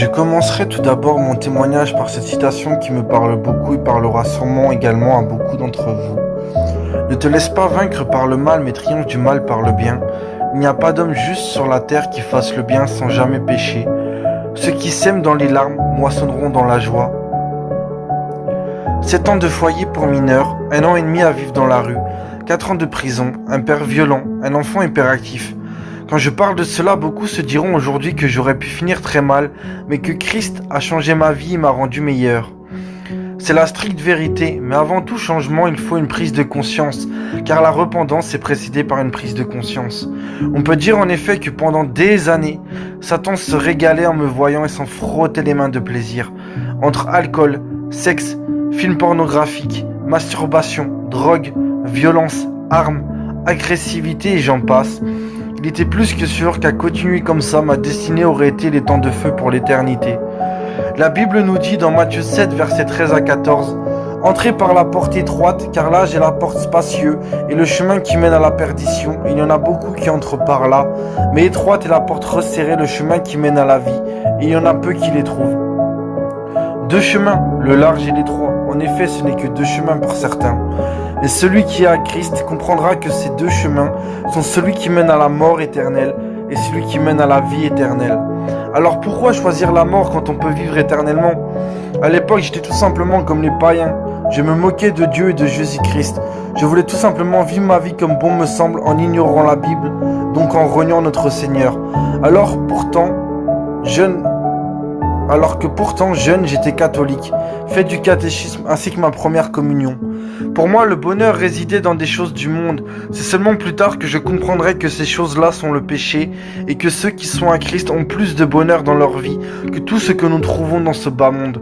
Je commencerai tout d'abord mon témoignage par cette citation qui me parle beaucoup et parlera sûrement également à beaucoup d'entre vous. Ne te laisse pas vaincre par le mal, mais triomphe du mal par le bien. Il n'y a pas d'homme juste sur la terre qui fasse le bien sans jamais pécher. Ceux qui sèment dans les larmes moissonneront dans la joie. 7 ans de foyer pour mineurs, 1 an et demi à vivre dans la rue, 4 ans de prison, un père violent, un enfant hyperactif. Quand je parle de cela, beaucoup se diront aujourd'hui que j'aurais pu finir très mal, mais que Christ a changé ma vie et m'a rendu meilleur. C'est la stricte vérité, mais avant tout changement, il faut une prise de conscience, car la repentance est précédée par une prise de conscience. On peut dire en effet que pendant des années, Satan se régalait en me voyant et s'en frottait les mains de plaisir. Entre alcool, sexe, films pornographiques, masturbation, drogue, violence, armes, agressivité et j'en passe. Il était plus que sûr qu'à continuer comme ça, ma destinée aurait été les temps de feu pour l'éternité. La Bible nous dit dans Matthieu 7, versets 13 à 14, « Entrez par la porte étroite, car l'âge est la porte spacieuse, et le chemin qui mène à la perdition. Il y en a beaucoup qui entrent par là, mais étroite est la porte resserrée, le chemin qui mène à la vie, et il y en a peu qui les trouvent. » 2 chemins, le large et l'étroit. En effet, ce n'est que 2 chemins pour certains. Et celui qui est à Christ comprendra que ces 2 chemins sont celui qui mène à la mort éternelle et celui qui mène à la vie éternelle. Alors pourquoi choisir la mort quand on peut vivre éternellement? À l'époque, j'étais tout simplement comme les païens. Je me moquais de Dieu et de Jésus-Christ. Je voulais tout simplement vivre ma vie comme bon me semble en ignorant la Bible, donc en reniant notre Seigneur. Alors que pourtant jeune, j'étais catholique, fait du catéchisme ainsi que ma première communion. Pour moi, le bonheur résidait dans des choses du monde. C'est seulement plus tard que je comprendrai que ces choses-là sont le péché et que ceux qui sont à Christ ont plus de bonheur dans leur vie que tout ce que nous trouvons dans ce bas monde.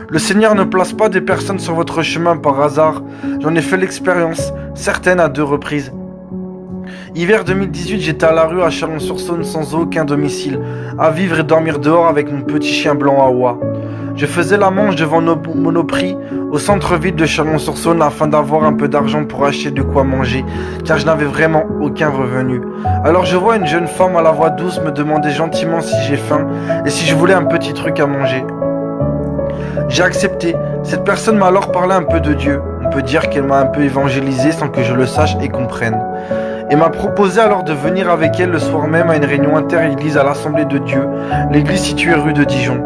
Le Seigneur ne place pas des personnes sur votre chemin par hasard. J'en ai fait l'expérience, certaines à 2 reprises. Hiver 2018, j'étais à la rue à Chalon-sur-Saône sans aucun domicile, à vivre et dormir dehors avec mon petit chien blanc Awa. Je faisais la manche devant Monoprix au centre-ville de Chalon-sur-Saône afin d'avoir un peu d'argent pour acheter de quoi manger, car je n'avais vraiment aucun revenu. Alors je vois une jeune femme à la voix douce me demander gentiment si j'ai faim et si je voulais un petit truc à manger. J'ai accepté. Cette personne m'a alors parlé un peu de Dieu. On peut dire qu'elle m'a un peu évangélisé sans que je le sache et comprenne. Et m'a proposé alors de venir avec elle le soir même à une réunion inter-église à l'Assemblée de Dieu, l'église située rue de Dijon.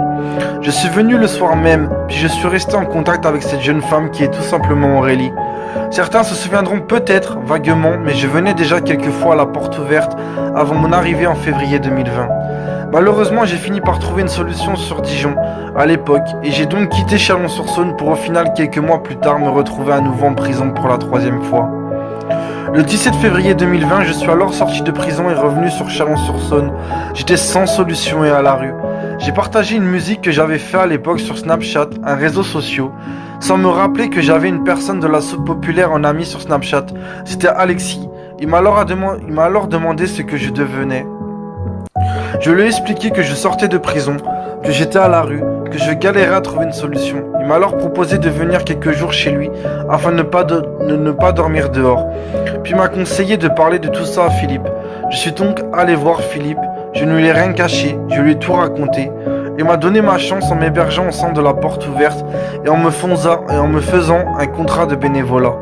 Je suis venu le soir même, puis je suis resté en contact avec cette jeune femme qui est tout simplement Aurélie. Certains se souviendront peut-être vaguement, mais je venais déjà quelques fois à la porte ouverte avant mon arrivée en février 2020. Malheureusement, j'ai fini par trouver une solution sur Dijon à l'époque, et j'ai donc quitté Chalon-sur-Saône pour au final quelques mois plus tard me retrouver à nouveau en prison pour la 3e fois. Le 17 février 2020, je suis alors sorti de prison et revenu sur Chalon-sur-Saône. J'étais sans solution et à la rue. J'ai partagé une musique que j'avais fait à l'époque sur Snapchat, un réseau social, sans me rappeler que j'avais une personne de la soupe populaire en ami sur Snapchat. C'était Alexis. Il m'a alors demandé ce que je devenais. Je lui ai expliqué que je sortais de prison, que j'étais à la rue, que je galérais à trouver une solution. Il m'a alors proposé de venir quelques jours chez lui afin de ne pas dormir dehors. Puis m'a conseillé de parler de tout ça à Philippe. Je suis donc allé voir Philippe, je ne lui ai rien caché, je lui ai tout raconté. Il m'a donné ma chance en m'hébergeant au centre de la porte ouverte et en me faisant un contrat de bénévolat.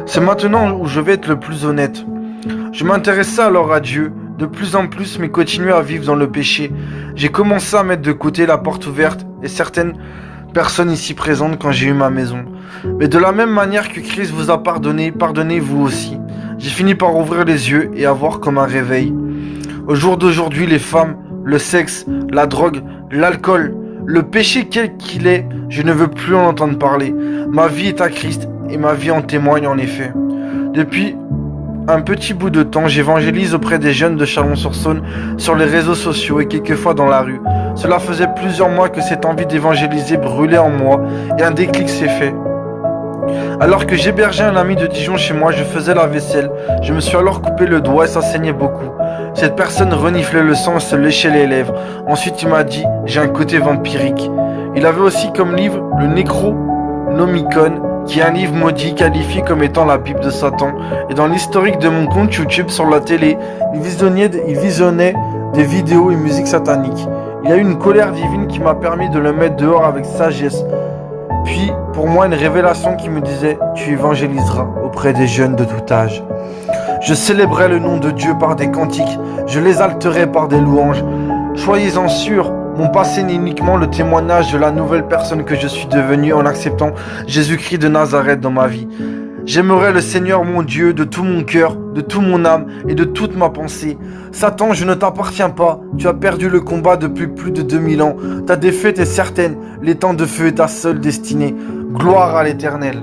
C'est maintenant où je vais être le plus honnête. Je m'intéressais alors à Dieu, de plus en plus, mais continuais à vivre dans le péché. J'ai commencé à mettre de côté la porte ouverte et certaines personnes ici présentes quand j'ai eu ma maison. Mais de la même manière que Christ vous a pardonné, pardonnez-vous aussi. J'ai fini par ouvrir les yeux et avoir comme un réveil. Au jour d'aujourd'hui, les femmes, le sexe, la drogue, l'alcool, le péché quel qu'il est, je ne veux plus en entendre parler. Ma vie est à Christ et ma vie en témoigne en effet. Depuis un petit bout de temps, j'évangélise auprès des jeunes de Chalon-sur-Saône sur les réseaux sociaux et quelquefois dans la rue. Cela faisait plusieurs mois que cette envie d'évangéliser brûlait en moi et un déclic s'est fait. Alors que j'hébergeais un ami de Dijon chez moi, je faisais la vaisselle. Je me suis alors coupé le doigt et ça saignait beaucoup. Cette personne reniflait le sang et se léchait les lèvres. Ensuite, il m'a dit « j'ai un côté vampirique ». Il avait aussi comme livre le Necronomicon, qui est un livre maudit qualifié comme étant la Bible de Satan. Et dans l'historique de mon compte YouTube sur la télé, il visionnait des vidéos et musique satanique. Il y a eu une colère divine qui m'a permis de le mettre dehors avec sagesse. Puis, pour moi, une révélation qui me disait « Tu évangéliseras auprès des jeunes de tout âge ». Je célébrais le nom de Dieu par des cantiques, je l'exalterai par des louanges. Soyez-en sûrs, mon passé n'est uniquement le témoignage de la nouvelle personne que je suis devenue en acceptant Jésus-Christ de Nazareth dans ma vie. J'aimerai le Seigneur mon Dieu de tout mon cœur, de toute mon âme et de toute ma pensée. Satan, je ne t'appartiens pas. Tu as perdu le combat depuis plus de 2000 ans. Ta défaite est certaine. Les temps de feu est ta seule destinée. Gloire à l'Éternel.